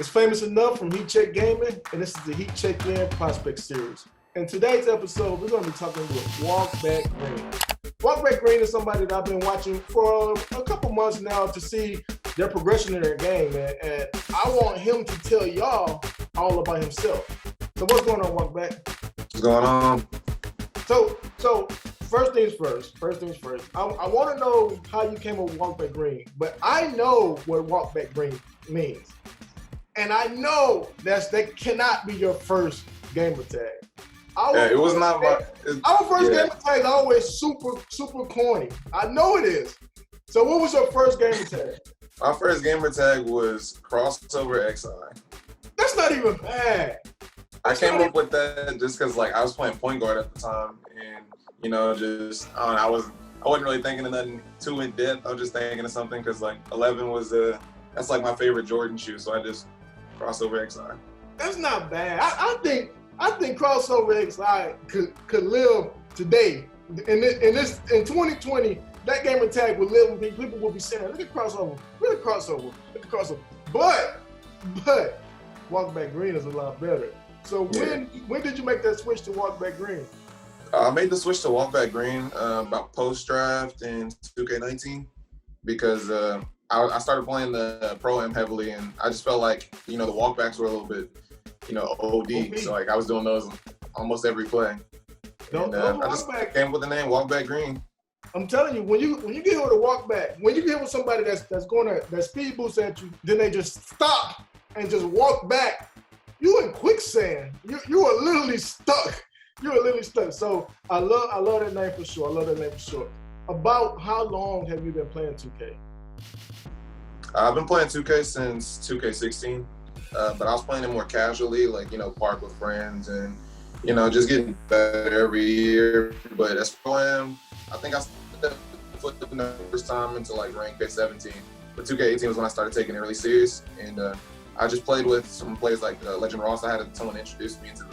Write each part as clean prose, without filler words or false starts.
It's famous enough from Heat Check Gaming, and this is the Heat Check In Prospect Series. In today's episode, we're going to be talking with WalkBackGreen. WalkBackGreen is somebody that I've been watching for a couple months now to see their progression in their game, and I want him to tell y'all all about himself. So what's going on, WalkBack? What's going on? So first things first. I want to know how you came up with WalkBackGreen, but I know what WalkBackGreen means. And I know that cannot be your first gamer tag. It was not my. Our first gamer tag is always super corny. I know it is. So what was your first gamer tag? My first gamer tag was Crossover XI. That's not even bad. I came up with that just because I was playing point guard at the time, and I wasn't really thinking of nothing too in depth. I was just thinking of something because 11 was that's my favorite Jordan shoe, so I just Crossover XI. That's not bad. I think Crossover XI could live today. In 2020, that gamer tag would live, and people will be saying, "Look at Crossover, look at Crossover, look at Crossover." But WalkBackGreen is a lot better. So when did you make that switch to WalkBackGreen? I made the switch to WalkBackGreen about post-draft in 2K19 because I started playing the Pro-Am heavily, and I just felt like, the walkbacks were a little bit, OD. So I was doing those almost every play. I just came up with the name WalkBackGreen. I'm telling you, when you get hit with a walkback, when you get hit with somebody that speed boosts at you, then they just stop and just walk back, you in quicksand. You are literally stuck. You are literally stuck. So I love that name for sure. About how long have you been playing 2K? I've been playing 2K since 2K16, but I was playing it more casually, park with friends and, just getting better every year. But as Pro-Am, I think I stepped foot in the first time into rank K17. But 2K18 was when I started taking it really serious, and I just played with some players like Legend Ross. I had someone introduce me into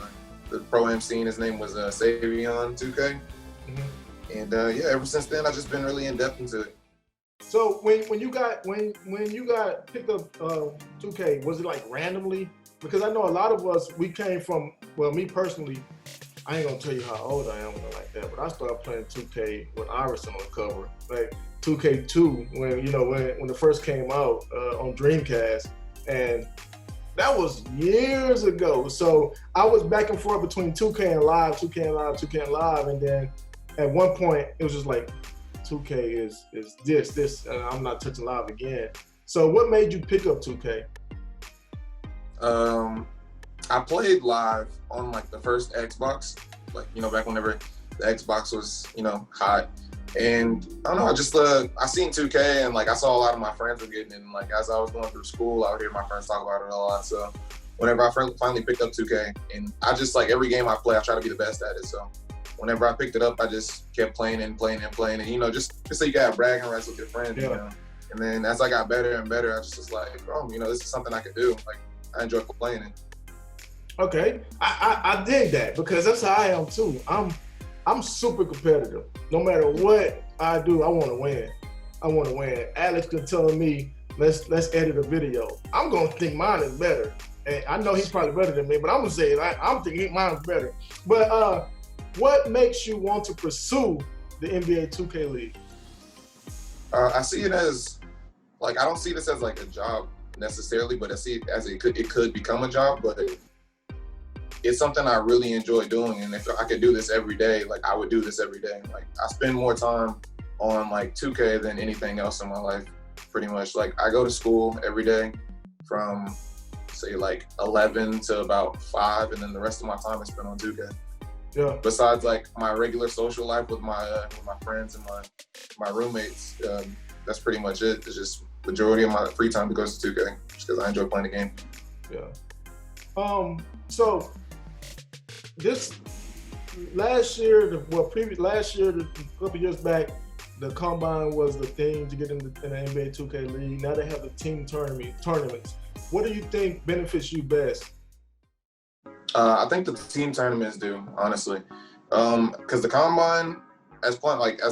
the Pro-Am scene. His name was Vion 2K. Mm-hmm. And ever since then, I've just been really in depth into it. So when you got picked up 2K, was it randomly? Because I know a lot of us, we came from, well, me personally, I ain't gonna tell you how old I am like that, but I started playing 2K with Iverson on the cover, 2K2 when it first came out on Dreamcast, and that was years ago. So I was back and forth between 2K and Live, and then at one point it was just 2K is this, and I'm not touching Live again. So what made you pick up 2K? I played Live on the first Xbox, back whenever the Xbox was, hot. And I don't know, I seen 2K and I saw a lot of my friends were getting it. And as I was going through school, I would hear my friends talk about it a lot. So whenever I finally picked up 2K, and I just every game I play, I try to be the best at it. So whenever I picked it up, I just kept playing and just so you can have bragging rights with your friends, And then as I got better and better, I just was this is something I could do. I enjoy playing it. Okay, I dig that because that's how I am too. I'm super competitive. No matter what I do, I want to win. Alex been telling me, let's edit a video. I'm gonna think mine is better, and I know he's probably better than me, but I'm gonna say I'm thinking mine's better. But what makes you want to pursue the NBA 2K League? I see it as I don't see this as a job necessarily, but I see it as it could become a job, but it's something I really enjoy doing, and if I could do this every day, I would do this every day. I spend more time on 2K than anything else in my life, pretty much. I go to school every day from say 11 to about 5, and then the rest of my time is spent on 2K. Yeah. Besides my regular social life with my friends and my roommates, that's pretty much it. It's just majority of my free time goes to 2K just because I enjoy playing the game. Yeah. So this last year, a couple years back, the Combine was the thing to get in the NBA 2K League. Now they have the team tournaments. What do you think benefits you best? I think the team tournaments do, honestly, because the Combine, as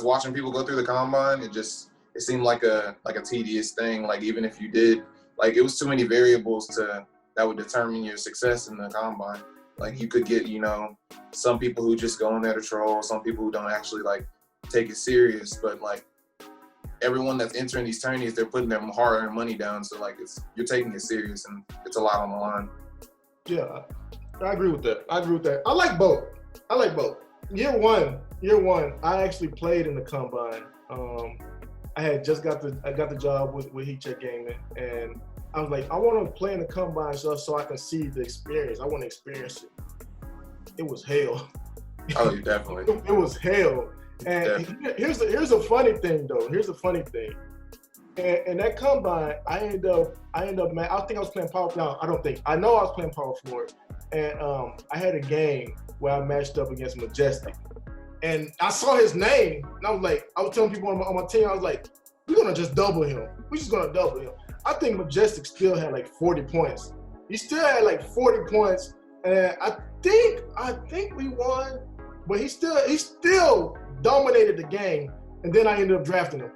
watching people go through the Combine, it seemed like a tedious thing. Even if you did, it was too many variables to that would determine your success in the combine. Like you could get, you know, some people who just go in there to troll, some people who don't actually like take it serious, but like everyone that's entering these tourneys, they're putting their hard-earned money down. So like you're taking it serious and it's a lot on the line. Yeah, I agree with that. I like both. Year one, I actually played in the combine. I had just got the job with Heat Check Gaming, and I was like, I want to play in the combine so I can see the experience. I want to experience it. It was hell. Oh, you definitely. It was hell. And here's a funny thing though. Here's the funny thing. And that combine, I ended up, man. I think I was playing power. No, I don't think. I know I was playing power forward, and I had a game where I matched up against Majestic, and I saw his name, and I was telling people on my team, I was like, we're gonna just double him. We're just gonna double him. I think Majestic still had like 40 points. He still had like 40 points, and I think we won, but he still dominated the game, and then I ended up drafting him.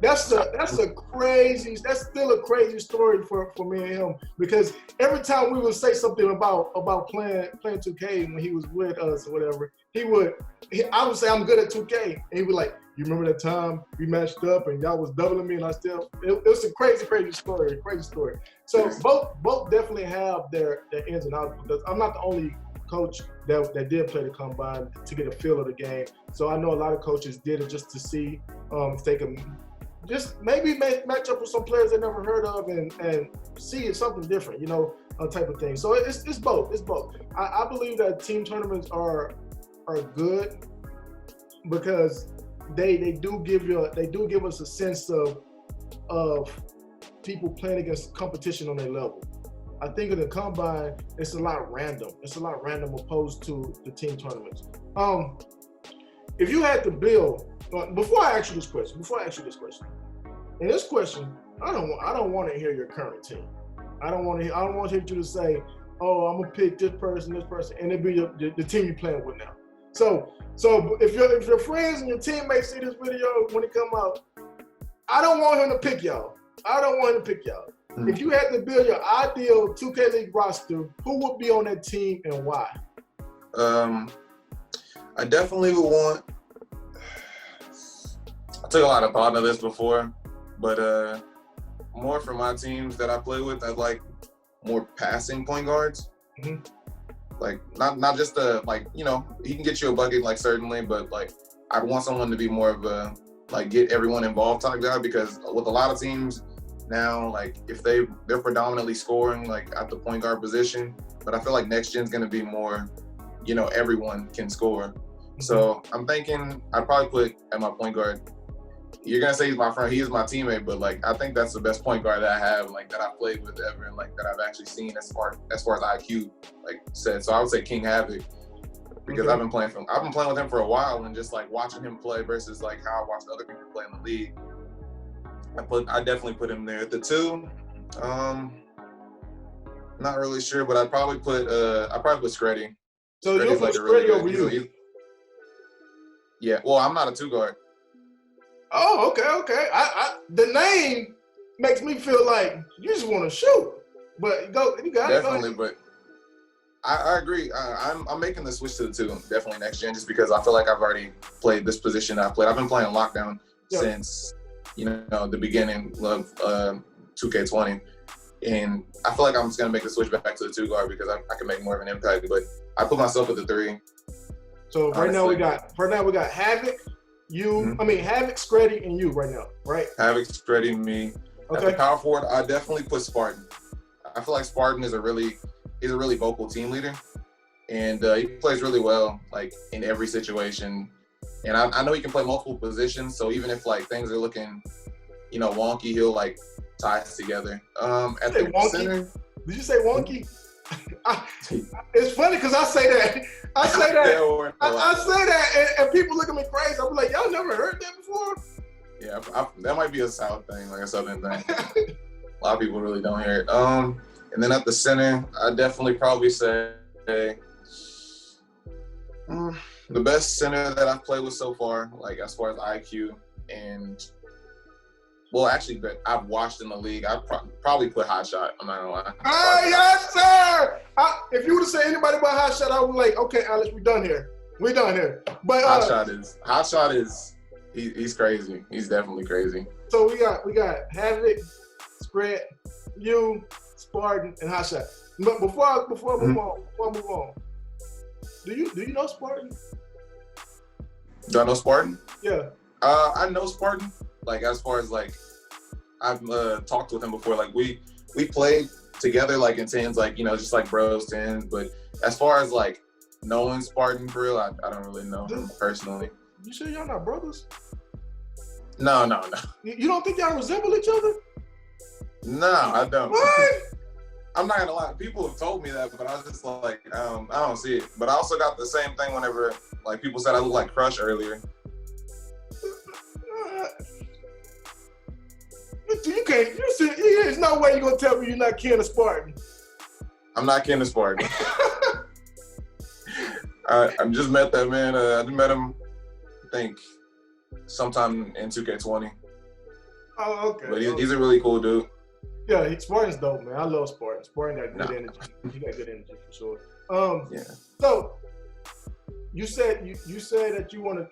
That's still a crazy story for me and him, because every time we would say something about playing 2K when he was with us or whatever, I would say I'm good at 2K, and he would like, you remember that time we matched up and y'all was doubling me, and it was a crazy story. So both definitely have their ins and outs, because I'm not the only coach that did play the combine to get a feel of the game. So I know a lot of coaches did it just to see if they can just maybe match up with some players they never heard of and see something different, you know, type of thing. So it's both. I believe that team tournaments are good because they do give us a sense of people playing against competition on their level. I think in the combine, it's a lot random. Opposed to the team tournaments. If you had to build, before I ask you this question, in this question, I don't want to hear your current team. I don't want you to say, oh, I'm gonna pick this person, and it be the team you're playing with now. So if your friends and your teammates see this video when it come out, I don't want him to pick y'all. Mm-hmm. If you had to build your ideal 2K League roster, who would be on that team and why? I definitely would want. I took a lot of thought into this before, but more for my teams that I play with, I'd like more passing point guards. Mm-hmm. Like not just like, you know, he can get you a bucket, like, certainly, but like I'd want someone to be more of a like get everyone involved type guy, because with a lot of teams now, like if they're predominantly scoring like at the point guard position, but I feel like next gen's gonna be more, you know, everyone can score. Mm-hmm. So I'm thinking I'd probably put at my point guard. You're gonna say he's my friend, he is my teammate, but like I think that's the best point guard that I have, like that I've played with ever, and like that I've actually seen as far as IQ like said. So I would say King Havoc, because I've been playing with him for a while, and just like watching him play versus like how I watched other people play in the league. I definitely put him there. At the two, not really sure, but I'd probably put Screddy. So you'll put Screddy over you? Yeah. Well, I'm not a two guard. Oh, okay. The name makes me feel like you just want to shoot, but you got definitely. But I agree. I'm making the switch to the two, definitely next gen, just because I feel like I've already played this position I've played. I've been playing lockdown since, you know, the beginning of 2K20, and I feel like I'm just gonna make the switch back to the two guard because I can make more of an impact. But I put myself at the three. So right now we got Havoc. Havoc, Screddy, and you right now, right? Havoc, Screddy, me. Okay. At the power forward, I definitely put Spartan. I feel like Spartan is a really vocal team leader, and he plays really well, like in every situation. And I know he can play multiple positions, so even if like things are looking, you know, wonky, he'll like tie us together. At the center, did you say wonky? It's funny because I say that, and people look at me crazy. I'm like, y'all never heard that before? Yeah, that might be a South thing, like a Southern thing. A lot of people really don't hear it. And then at the center, I definitely probably say the best center that I've played with so far, like as far as IQ and. Well, actually, but I've watched in the league. I'd probably put Hotshot. I'm not gonna lie. Yes, sir! say anybody but Hotshot, I was like, okay, Alex, we done here. But Hotshot is he's crazy. He's definitely crazy. So we got Havoc, Spread, you, Spartan, and Hotshot. But before I move on, do you know Spartan? Do I know Spartan? Yeah. I know Spartan. Like as far as like I've talked with him before. Like we played together like in tens, like just like bros tens. But as far as like knowing Spartan for real, I don't really know him personally. You sure y'all not brothers? No. You don't think y'all resemble each other? No, I don't. What? I'm not gonna lie. People have told me that, but I was just like, I don't see it. But I also got the same thing whenever like people said I look like Crush earlier. You can't. There's no way you're gonna tell me you're not kin of Spartan. I'm not kin of Spartan. I just met that man. I just met him, I think, sometime in 2K20. Oh, okay. But he's a really cool dude. Yeah, Spartan's dope, man. I love Spartan. Spartan got good energy. He got good energy for sure. Yeah. So you said that you want to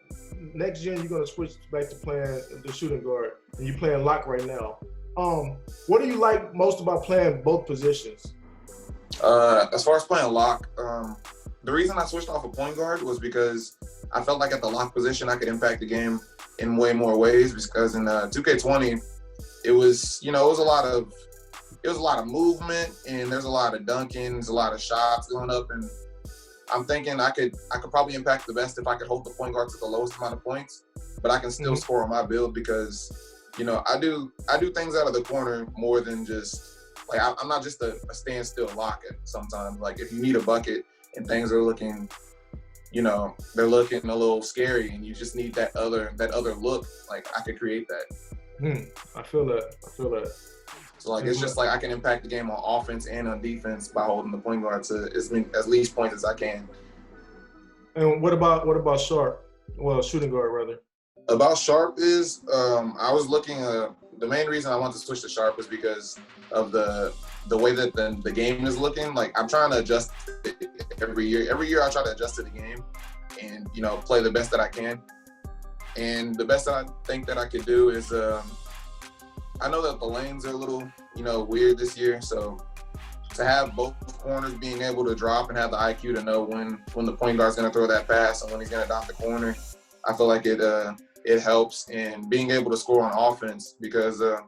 next gen. You're gonna switch back to playing the shooting guard, and you're playing lock right now. What do you like most about playing both positions? As far as playing lock, the reason I switched off of point guard was because I felt like at the lock position I could impact the game in way more ways. Because in 2K20, it was a lot of movement, and there's a lot of dunkings, a lot of shots going up, and I'm thinking I could probably impact the best if I could hold the point guard to the lowest amount of points, but I can still score on my build because I do things out of the corner more than just like I'm not just a standstill lock it sometimes. Like if you need a bucket and things are looking, they're looking a little scary, and you just need that other look. Like I could create that. I feel that. So like it's just like I can impact the game on offense and on defense by holding the point guard to as least points as I can. And what about Sharp? Well, shooting guard rather. About Sharp is I was looking. The main reason I wanted to switch to Sharp was because of the way that the game is looking. Like I'm trying to adjust it every year. Every year I try to adjust to the game and play the best that I can. And the best that I think that I could do is I know that the lanes are a little weird this year. So to have both corners being able to drop and have the IQ to know when the point guard's going to throw that pass and when he's going to dot the corner, I feel like it helps in being able to score on offense because I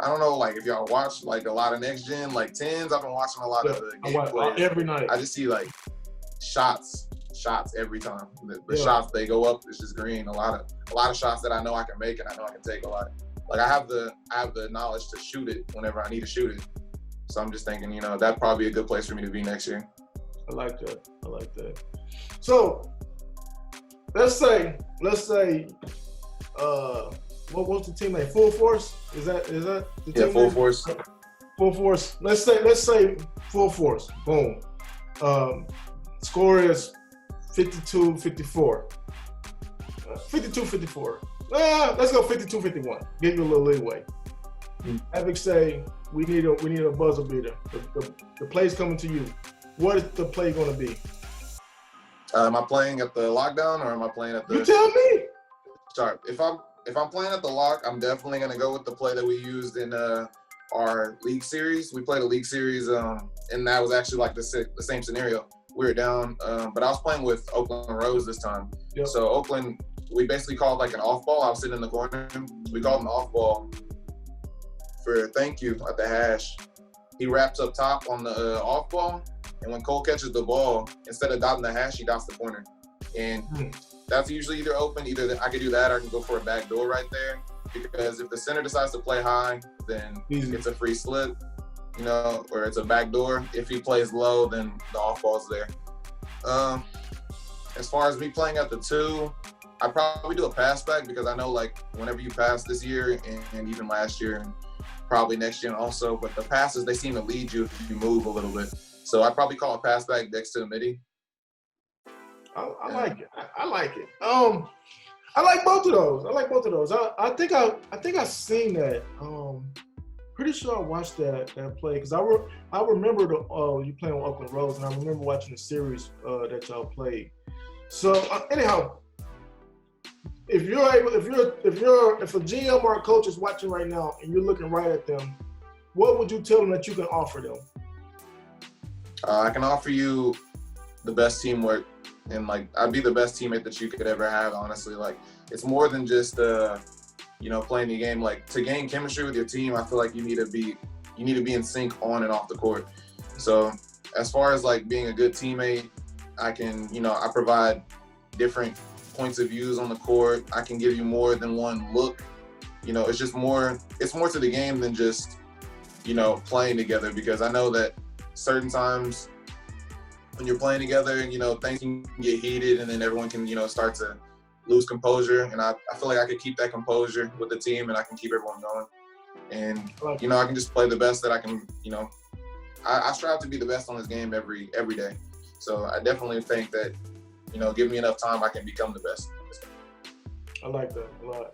don't know, like if y'all watch like a lot of next gen, like tens, I've been watching a lot of the gameplay. Every night. I just see like shots every time. The shots they go up, it's just green. A lot of shots that I know I can make and I know I can take a lot. Like I have the knowledge to shoot it whenever I need to shoot it. So I'm just thinking, that'd probably be a good place for me to be next year. I like that. So let's say what was the team name? Full Force? Is that the team name? Full Force. Full Force. Let's say Full Force. Boom. Score is 52-54. 52-54. Let's go 52-51. Give you a little leeway. Havoc say we need a buzzer beater. The play's coming to you. What is the play going to be? Am I playing at the lockdown or am I playing at the? You tell me. Sorry, if I'm playing at the lock, I'm definitely going to go with the play that we used in our league series. We played a league series, and that was actually like the same scenario. We were down, but I was playing with Oakland Rose this time. Yep. So Oakland, we basically called like an off ball. I was sitting in the corner. We called an off ball for thank you at the hash. He wraps up top on the off ball, and when Cole catches the ball, instead of dotting the hash, he dots the corner. And that's usually either open, I could do that or I can go for a back door right there. Because if the center decides to play high, then it's a free slip, or it's a back door. If he plays low, then the off ball's there. As far as me playing at the two, I probably do a pass back because I know like whenever you pass this year and even last year and probably next year also, but the passes, they seem to lead you if you move a little bit. So I'd probably call a pass back next to the midi. I like it. I like it. I like both of those. I think I've seen that. Pretty sure I watched that play because I remember you playing with Oakland Rose, and I remember watching the series that y'all played. So anyhow, if a GM or a coach is watching right now and you're looking right at them, what would you tell them that you can offer them? I can offer you the best teamwork, and like I'd be the best teammate that you could ever have. Honestly, like it's more than just playing the game. Like to gain chemistry with your team, I feel like you need to be in sync on and off the court. So as far as like being a good teammate, I can I provide different points of views on the court. I can give you more than one look. It's just more. It's more to the game than just playing together, because I know that certain times when you're playing together, things can get heated, and then everyone can start to lose composure. And I feel like I could keep that composure with the team, and I can keep everyone going. And I can just play the best that I can. I strive to be the best on this game every day. So I definitely think that give me enough time, I can become the best. I like that a lot.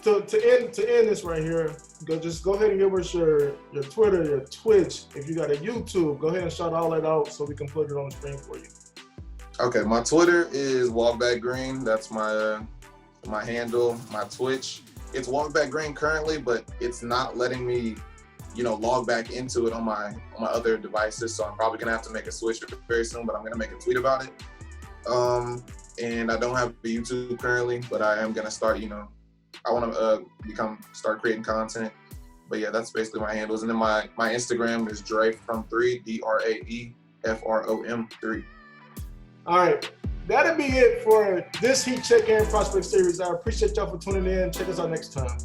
To end this right here, go ahead and give us your Twitter, your Twitch. If you got a YouTube, go ahead and shout all that out so we can put it on the screen for you. Okay, my Twitter is WalkBackGreen. That's my handle. My Twitch, it's WalkBackGreen currently, but it's not letting me log back into it on my other devices. So I'm probably gonna have to make a switch very soon, but I'm gonna make a tweet about it. And I don't have a YouTube currently, but I am gonna start. I want to start creating content. But yeah, that's basically my handles. And then my Instagram is Dre3, DRAEFROM3. All right, that'll be it for this Heat Check-In Prospect Series. I appreciate y'all for tuning in. Check us out next time.